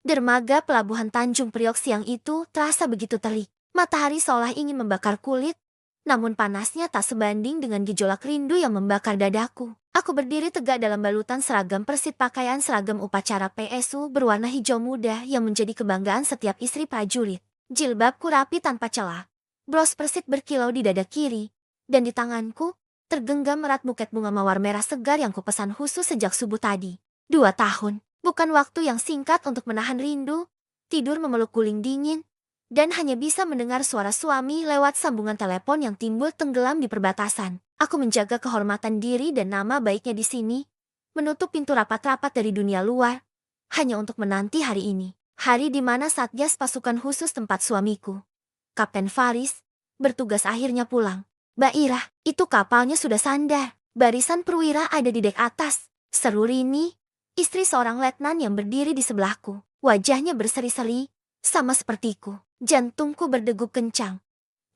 Dermaga pelabuhan Tanjung Priok siang itu terasa begitu terik. Matahari seolah ingin membakar kulit, namun panasnya tak sebanding dengan gejolak rindu yang membakar dadaku. Aku berdiri tegak dalam balutan seragam persit pakaian seragam upacara PSU berwarna hijau muda yang menjadi kebanggaan setiap istri prajurit. Jilbabku rapi tanpa celah. Bros persit berkilau di dada kiri, dan di tanganku tergenggam erat buket bunga mawar merah segar yang kupesan khusus sejak subuh tadi. 2 tahun. Bukan waktu yang singkat untuk menahan rindu, tidur memeluk guling dingin, dan hanya bisa mendengar suara suami lewat sambungan telepon yang timbul tenggelam di perbatasan. Aku menjaga kehormatan diri dan nama baiknya di sini, menutup pintu rapat-rapat dari dunia luar, hanya untuk menanti hari ini. Hari di mana Satgas pasukan khusus tempat suamiku, Kapten Faris, bertugas akhirnya pulang. Mbak Ira, itu kapalnya sudah sandar. Barisan perwira ada di dek atas, seru Rini, istri seorang letnan yang berdiri di sebelahku. Wajahnya berseri-seri, sama sepertiku. Jantungku berdegup kencang,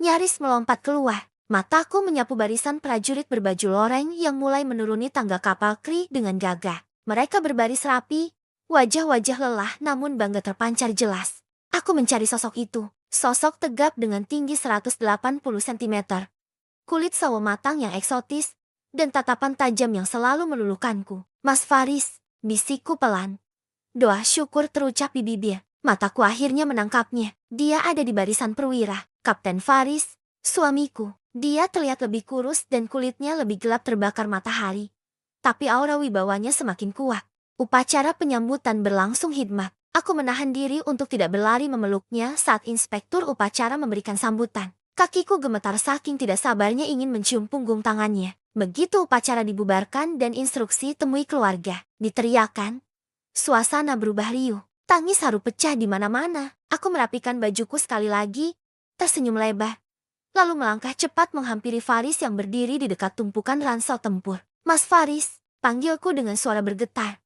nyaris melompat keluar. Mataku menyapu barisan prajurit berbaju loreng yang mulai menuruni tangga kapal Kri dengan gagah. Mereka berbaris rapi, wajah-wajah lelah namun bangga terpancar jelas. Aku mencari sosok itu. Sosok tegap dengan tinggi 180 cm. Kulit sawo matang yang eksotis, dan tatapan tajam yang selalu meluluhkanku. Mas Faris, bisikku pelan. Doa syukur terucap di bibir. Mataku akhirnya menangkapnya. Dia ada di barisan perwira. Kapten Faris, suamiku. Dia terlihat lebih kurus dan kulitnya lebih gelap terbakar matahari. Tapi aura wibawanya semakin kuat. Upacara penyambutan berlangsung hikmat. Aku menahan diri untuk tidak berlari memeluknya saat inspektur upacara memberikan sambutan. Kakiku gemetar saking tidak sabarnya ingin mencium punggung tangannya. Begitu upacara dibubarkan dan instruksi temui keluarga diteriakan, suasana berubah riuh. Tangis haru pecah di mana-mana. Aku merapikan bajuku sekali lagi, tersenyum lebar, lalu melangkah cepat menghampiri Faris yang berdiri di dekat tumpukan ransel tempur. Mas Faris, panggilku dengan suara bergetar,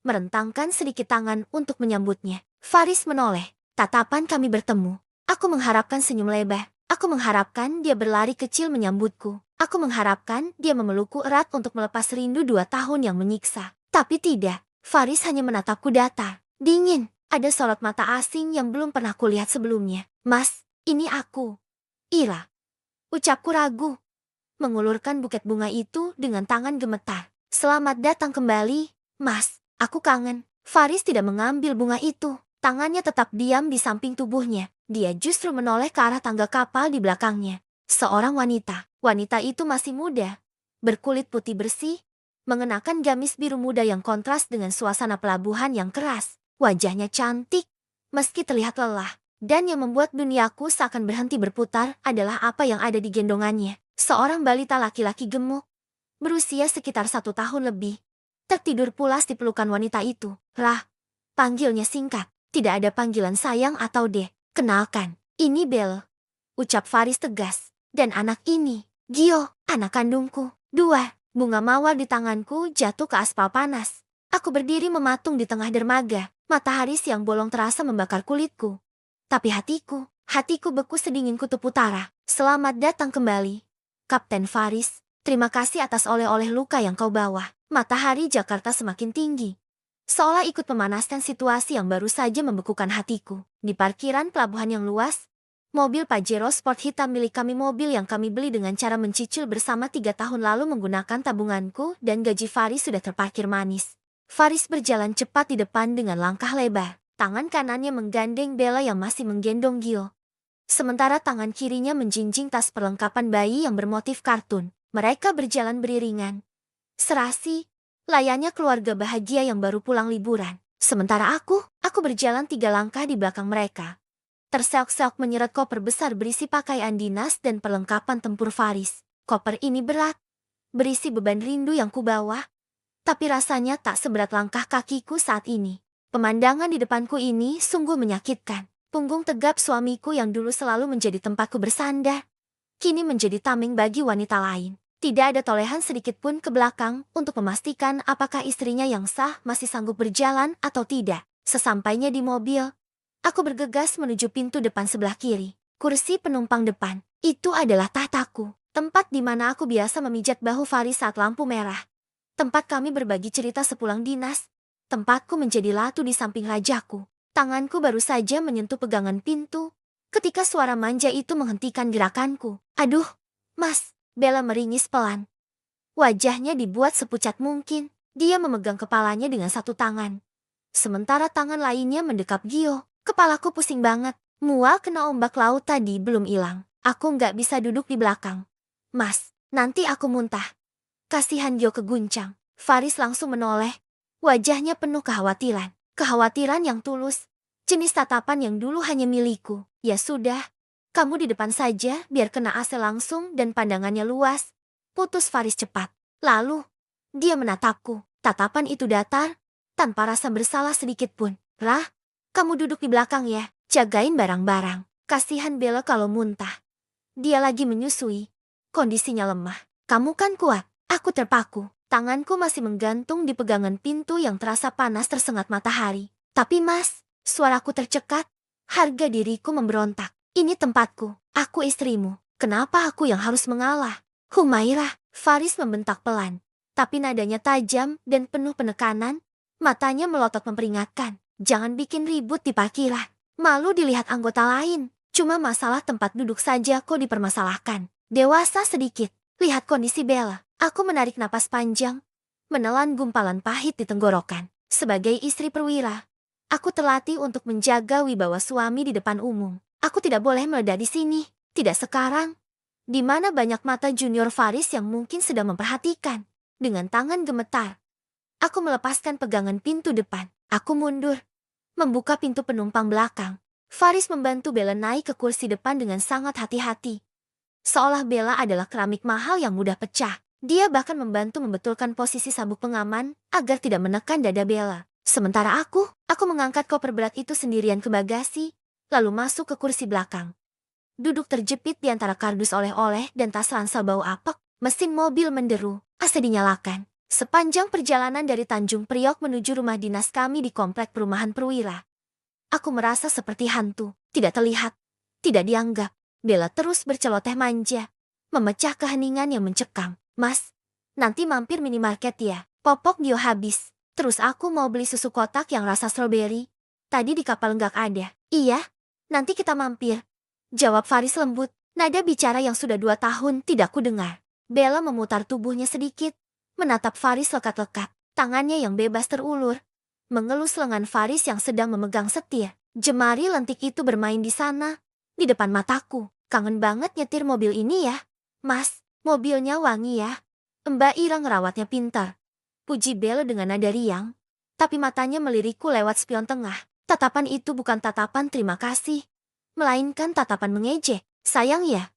merentangkan sedikit tangan untuk menyambutnya. Faris menoleh. Tatapan kami bertemu. Aku mengharapkan senyum lebar. Aku mengharapkan dia berlari kecil menyambutku. Aku mengharapkan dia memelukku erat untuk melepas rindu 2 tahun yang menyiksa. Tapi tidak. Faris hanya menatapku datar, dingin. Ada sorot mata asing yang belum pernah kulihat sebelumnya. Mas, ini aku, Ira. Ucapku ragu, mengulurkan buket bunga itu dengan tangan gemetar. Selamat datang kembali, Mas. Aku kangen. Faris tidak mengambil bunga itu. Tangannya tetap diam di samping tubuhnya. Dia justru menoleh ke arah tangga kapal di belakangnya. Seorang wanita. Wanita itu masih muda, berkulit putih bersih, mengenakan gamis biru muda yang kontras dengan suasana pelabuhan yang keras. Wajahnya cantik, meski terlihat lelah. Dan yang membuat duniaku seakan berhenti berputar adalah apa yang ada di gendongannya. Seorang balita laki-laki gemuk, berusia sekitar 1 tahun lebih, tertidur pulas di pelukan wanita itu. Rah, panggilnya singkat. Tidak ada panggilan sayang atau deh. Kenalkan, ini Belle, ucap Faris tegas. Dan anak ini, Gio, anak kandungku. 2. Bunga mawar di tanganku jatuh ke aspal panas. Aku berdiri mematung di tengah dermaga. Matahari siang bolong terasa membakar kulitku. Tapi hatiku beku sedingin kutub utara. Selamat datang kembali, Kapten Faris. Terima kasih atas oleh-oleh luka yang kau bawa. Matahari Jakarta semakin tinggi, seolah ikut memanaskan situasi yang baru saja membekukan hatiku. Di parkiran pelabuhan yang luas, mobil Pajero Sport hitam milik kami, mobil yang kami beli dengan cara mencicil bersama 3 tahun lalu menggunakan tabunganku dan gaji Faris sudah terparkir manis. Faris berjalan cepat di depan dengan langkah lebar. Tangan kanannya menggandeng Bella yang masih menggendong Gio, sementara tangan kirinya menjinjing tas perlengkapan bayi yang bermotif kartun. Mereka berjalan beriringan, serasi, layaknya keluarga bahagia yang baru pulang liburan. Sementara aku berjalan 3 langkah di belakang mereka. Terseok-seok menyeret koper besar berisi pakaian dinas dan perlengkapan tempur Faris. Koper ini berat, berisi beban rindu yang kubawa, tapi rasanya tak seberat langkah kakiku saat ini. Pemandangan di depanku ini sungguh menyakitkan. Punggung tegap suamiku yang dulu selalu menjadi tempatku bersandar, kini menjadi tameng bagi wanita lain. Tidak ada tolehan sedikit pun ke belakang untuk memastikan apakah istrinya yang sah masih sanggup berjalan atau tidak. Sesampainya di mobil, aku bergegas menuju pintu depan sebelah kiri. Kursi penumpang depan, itu adalah tahtaku. Tempat di mana aku biasa memijat bahu Faris saat lampu merah. Tempat kami berbagi cerita sepulang dinas. Tempatku menjadi latu di samping rajaku. Tanganku baru saja menyentuh pegangan pintu ketika suara manja itu menghentikan gerakanku. Aduh, Mas, Bella meringis pelan. Wajahnya dibuat sepucat mungkin. Dia memegang kepalanya dengan satu tangan. Sementara tangan lainnya mendekap Gio. Kepalaku pusing banget. Mual kena ombak laut tadi belum hilang. Aku nggak bisa duduk di belakang. Mas, nanti aku muntah. Kasihan Gio keguncang. Faris langsung menoleh. Wajahnya penuh kekhawatiran. Kekhawatiran yang tulus. Jenis tatapan yang dulu hanya milikku. Ya sudah, kamu di depan saja biar kena AC langsung dan pandangannya luas. Putus Faris cepat. Lalu, dia menatapku. Tatapan itu datar, tanpa rasa bersalah sedikit pun. Rah, kamu duduk di belakang ya, jagain barang-barang. Kasihan Bella kalau muntah. Dia lagi menyusui. Kondisinya lemah. Kamu kan kuat. Aku terpaku. Tanganku masih menggantung di pegangan pintu yang terasa panas tersengat matahari. Tapi Mas, suaraku tercekat. Harga diriku memberontak. Ini tempatku. Aku istrimu. Kenapa aku yang harus mengalah? Humairah, Faris membentak pelan. Tapi nadanya tajam dan penuh penekanan. Matanya melotot memperingatkan. Jangan bikin ribut di parkiran. Malu dilihat anggota lain. Cuma masalah tempat duduk saja kok dipermasalahkan. Dewasa sedikit. Lihat kondisi Bella. Aku menarik napas panjang. Menelan gumpalan pahit di tenggorokan. Sebagai istri perwira, aku terlatih untuk menjaga wibawa suami di depan umum. Aku tidak boleh meledak di sini. Tidak sekarang. Di mana banyak mata junior Faris yang mungkin sedang memperhatikan. Dengan tangan gemetar, aku melepaskan pegangan pintu depan. Aku mundur, membuka pintu penumpang belakang. Faris membantu Bella naik ke kursi depan dengan sangat hati-hati. Seolah Bella adalah keramik mahal yang mudah pecah. Dia bahkan membantu membetulkan posisi sabuk pengaman agar tidak menekan dada Bella. Sementara aku mengangkat koper berat itu sendirian ke bagasi, lalu masuk ke kursi belakang. Duduk terjepit di antara kardus oleh-oleh dan tas ransel bau apek. Mesin mobil menderu, AC dinyalakan. Sepanjang perjalanan dari Tanjung Priok menuju rumah dinas kami di komplek perumahan Perwira, aku merasa seperti hantu, tidak terlihat, tidak dianggap. Bella terus berceloteh manja, memecah keheningan yang mencekam. Mas, nanti mampir minimarket ya, popok Gio habis. Terus aku mau beli susu kotak yang rasa strawberry. Tadi di kapal nggak ada. Iya, nanti kita mampir. Jawab Faris lembut, nada bicara yang sudah 2 tahun tidak ku dengar. Bella memutar tubuhnya sedikit, menatap Faris lekat-lekat. Tangannya yang bebas terulur, mengelus lengan Faris yang sedang memegang setir. Jemari lentik itu bermain di sana, di depan mataku. Kangen banget nyetir mobil ini ya. Mas, mobilnya wangi ya. Mbak Ira ngerawatnya pintar. Puji Bella dengan nada riang, tapi matanya melirikku lewat spion tengah. Tatapan itu bukan tatapan terima kasih, melainkan tatapan mengejek. Sayang ya,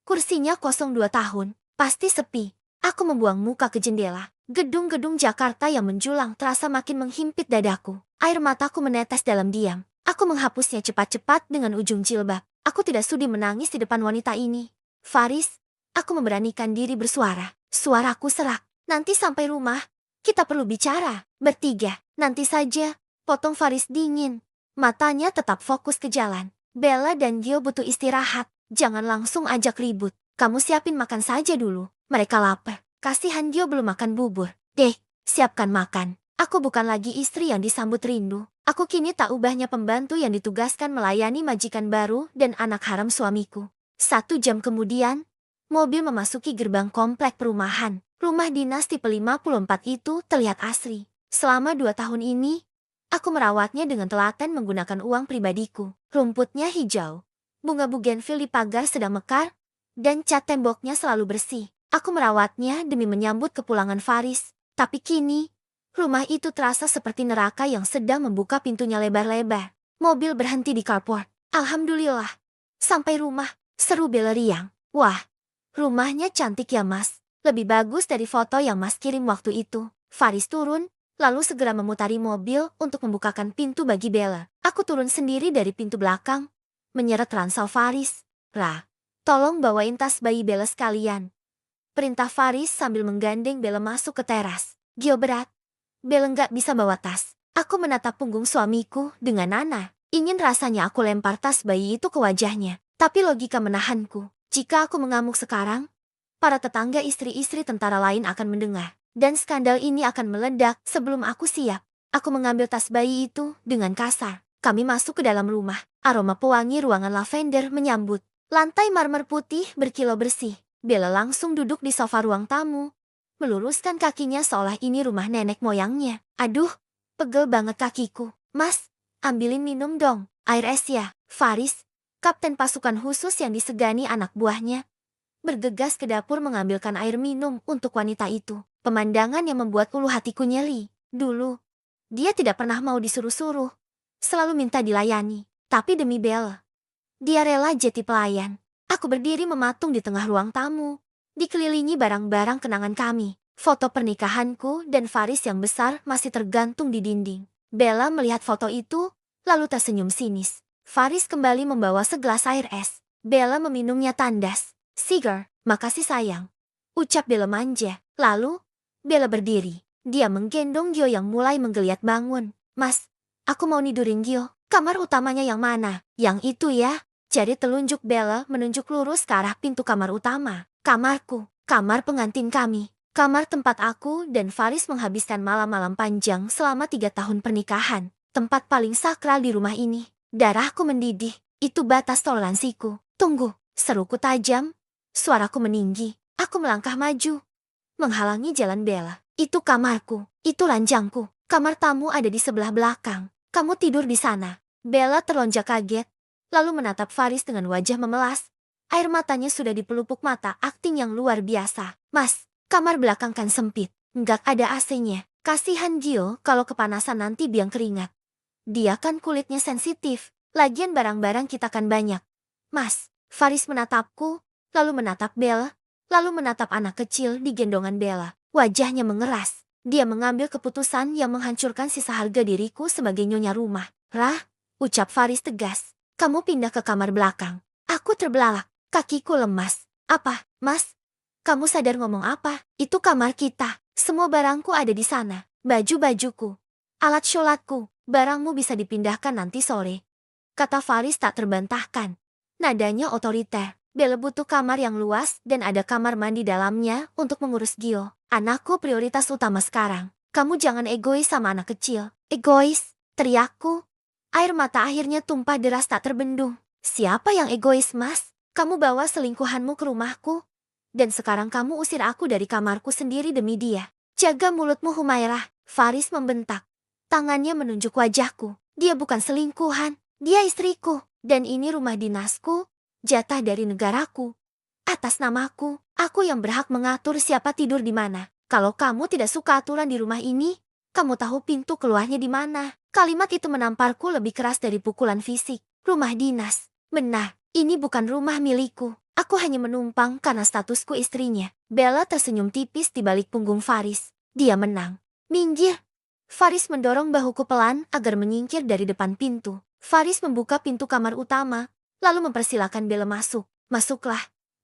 kursinya kosong 2 tahun, pasti sepi. Aku membuang muka ke jendela. Gedung-gedung Jakarta yang menjulang terasa makin menghimpit dadaku. Air mataku menetes dalam diam. Aku menghapusnya cepat-cepat dengan ujung jilbab. Aku tidak sudi menangis di depan wanita ini. Faris, aku memberanikan diri bersuara. Suaraku serak. Nanti sampai rumah, kita perlu bicara. Bertiga, nanti saja. Potong Faris dingin. Matanya tetap fokus ke jalan. Bella dan Gio butuh istirahat. Jangan langsung ajak ribut. Kamu siapin makan saja dulu. Mereka lapar. Kasihan Gio belum makan bubur. Deh, siapkan makan. Aku bukan lagi istri yang disambut rindu. Aku kini tak ubahnya pembantu yang ditugaskan melayani majikan baru dan anak haram suamiku. 1 jam kemudian, mobil memasuki gerbang komplek perumahan. Rumah dinas tipe 54 itu terlihat asri. Selama 2 tahun ini, aku merawatnya dengan telaten menggunakan uang pribadiku. Rumputnya hijau. Bunga bugenvil di pagar sedang mekar, dan cat temboknya selalu bersih. Aku merawatnya demi menyambut kepulangan Faris. Tapi kini, rumah itu terasa seperti neraka yang sedang membuka pintunya lebar-lebar. Mobil berhenti di carport. Alhamdulillah. Sampai rumah, seru Bella riang. Wah, rumahnya cantik ya Mas. Lebih bagus dari foto yang Mas kirim waktu itu. Faris turun, lalu segera memutari mobil untuk membukakan pintu bagi Bella. Aku turun sendiri dari pintu belakang, menyeret ransel Faris. Ra, tolong bawain tas bayi Bella sekalian. Perintah Faris sambil menggandeng Bella masuk ke teras. Gio berat. Bella nggak bisa bawa tas. Aku menatap punggung suamiku dengan Nana. Ingin rasanya aku lempar tas bayi itu ke wajahnya. Tapi logika menahanku. Jika aku mengamuk sekarang, para tetangga istri-istri tentara lain akan mendengar. Dan skandal ini akan meledak sebelum aku siap. Aku mengambil tas bayi itu dengan kasar. Kami masuk ke dalam rumah. Aroma pewangi ruangan lavender menyambut. Lantai marmer putih berkilau bersih. Bella langsung duduk di sofa ruang tamu. Meluruskan kakinya seolah ini rumah nenek moyangnya. Aduh, pegel banget kakiku. Mas, ambilin minum dong. Air es ya. Faris, kapten pasukan khusus yang disegani anak buahnya, bergegas ke dapur mengambilkan air minum untuk wanita itu. Pemandangan yang membuat ulu hatiku nyeri. Dulu, dia tidak pernah mau disuruh-suruh. Selalu minta dilayani. Tapi demi Bella, dia rela jadi pelayan. Aku berdiri mematung di tengah ruang tamu. Dikelilingi barang-barang kenangan kami. Foto pernikahanku dan Faris yang besar masih tergantung di dinding. Bella melihat foto itu, lalu tersenyum sinis. Faris kembali membawa segelas air es. Bella meminumnya tandas. Sigar, makasih sayang. Ucap Bella manja. Lalu, Bella berdiri. Dia menggendong Gio yang mulai menggeliat bangun. Mas, aku mau nidurin Gio. Kamar utamanya yang mana? Yang itu ya. Jari telunjuk Bella menunjuk lurus ke arah pintu kamar utama. Kamarku, kamar pengantin kami. Kamar tempat aku dan Faris menghabiskan malam-malam panjang selama 3 tahun pernikahan. Tempat paling sakral di rumah ini. Darahku mendidih. Itu batas toleransiku. Tunggu, seruku tajam. Suaraku meninggi. Aku melangkah maju, menghalangi jalan Bella. Itu kamarku. Itu ranjangku. Kamar tamu ada di sebelah belakang. Kamu tidur di sana. Bella terlonjak kaget, lalu menatap Faris dengan wajah memelas. Air matanya sudah di pelupuk mata, akting yang luar biasa. Mas, kamar belakang kan sempit. Nggak ada AC-nya. Kasihan Gio kalau kepanasan nanti biang keringat. Dia kan kulitnya sensitif. Lagian barang-barang kita kan banyak. Mas, Faris menatapku, lalu menatap Bella, lalu menatap anak kecil di gendongan Bella. Wajahnya mengeras. Dia mengambil keputusan yang menghancurkan sisa harga diriku sebagai nyonya rumah. Rah, ucap Faris tegas. Kamu pindah ke kamar belakang. Aku terbelalak. Kakiku lemas. Apa, Mas? Kamu sadar ngomong apa? Itu kamar kita. Semua barangku ada di sana. Baju-bajuku, alat sholatku, barangmu bisa dipindahkan nanti sore. Kata Faris tak terbantahkan. Nadanya otoriter. Bella butuh kamar yang luas dan ada kamar mandi dalamnya untuk mengurus Gio. Anakku prioritas utama sekarang. Kamu jangan egois sama anak kecil. Egois? Teriakku. Air mata akhirnya tumpah deras tak terbendung. Siapa yang egois, Mas? Kamu bawa selingkuhanmu ke rumahku. Dan sekarang kamu usir aku dari kamarku sendiri demi dia. Jaga mulutmu, Humairah. Faris membentak. Tangannya menunjuk wajahku. Dia bukan selingkuhan. Dia istriku. Dan ini rumah dinasku. Jatah dari negaraku. Atas namaku. Aku yang berhak mengatur siapa tidur di mana. Kalau kamu tidak suka aturan di rumah ini, kamu tahu pintu keluarnya di mana. Kalimat itu menamparku lebih keras dari pukulan fisik. Rumah dinas. Benar, ini bukan rumah milikku. Aku hanya menumpang karena statusku istrinya. Bella tersenyum tipis di balik punggung Faris. Dia menang. Minggir. Faris mendorong bahuku pelan agar menyingkir dari depan pintu. Faris membuka pintu kamar utama, lalu mempersilahkan Bella masuk. Masuklah.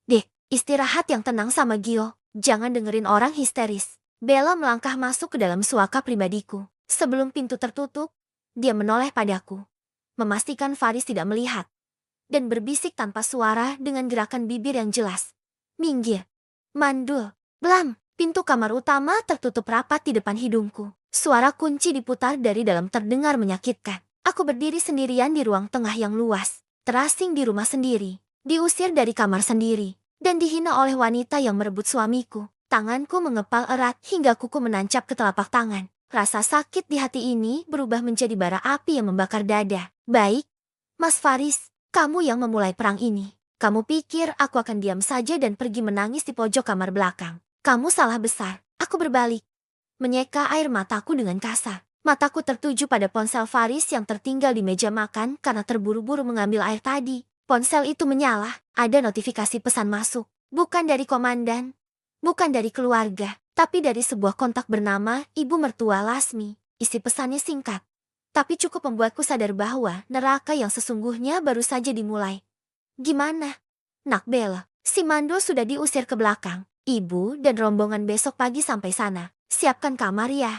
Dek, istirahat yang tenang sama Gio. Jangan dengerin orang histeris. Bella melangkah masuk ke dalam suaka pribadiku. Sebelum pintu tertutup, dia menoleh padaku, memastikan Faris tidak melihat, dan berbisik tanpa suara dengan gerakan bibir yang jelas. Minggir. Mandul. Blam. Pintu kamar utama tertutup rapat di depan hidungku. Suara kunci diputar dari dalam terdengar menyakitkan. Aku berdiri sendirian di ruang tengah yang luas. Terasing di rumah sendiri. Diusir dari kamar sendiri. Dan dihina oleh wanita yang merebut suamiku. Tanganku mengepal erat hingga kuku menancap ke telapak tangan. Rasa sakit di hati ini berubah menjadi bara api yang membakar dada. Baik, Mas Faris, kamu yang memulai perang ini. Kamu pikir aku akan diam saja dan pergi menangis di pojok kamar belakang. Kamu salah besar. Aku berbalik, menyeka air mataku dengan kasar. Mataku tertuju pada ponsel Faris yang tertinggal di meja makan karena terburu-buru mengambil air tadi. Ponsel itu menyala, ada notifikasi pesan masuk. Bukan dari komandan, bukan dari keluarga, tapi dari sebuah kontak bernama Ibu Mertua Lasmi. Isi pesannya singkat, tapi cukup membuatku sadar bahwa neraka yang sesungguhnya baru saja dimulai. Gimana, Nak Bella? Si Mandul sudah diusir ke belakang. Ibu dan rombongan besok pagi sampai sana. Siapkan kamar ya.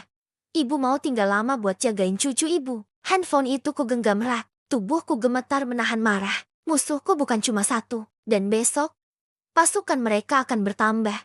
Ibu mau tinggal lama buat jagain cucu ibu. Handphone itu ku genggam erat. Tubuhku gemetar menahan marah. Musuhku bukan cuma satu. Dan besok, pasukan mereka akan bertambah.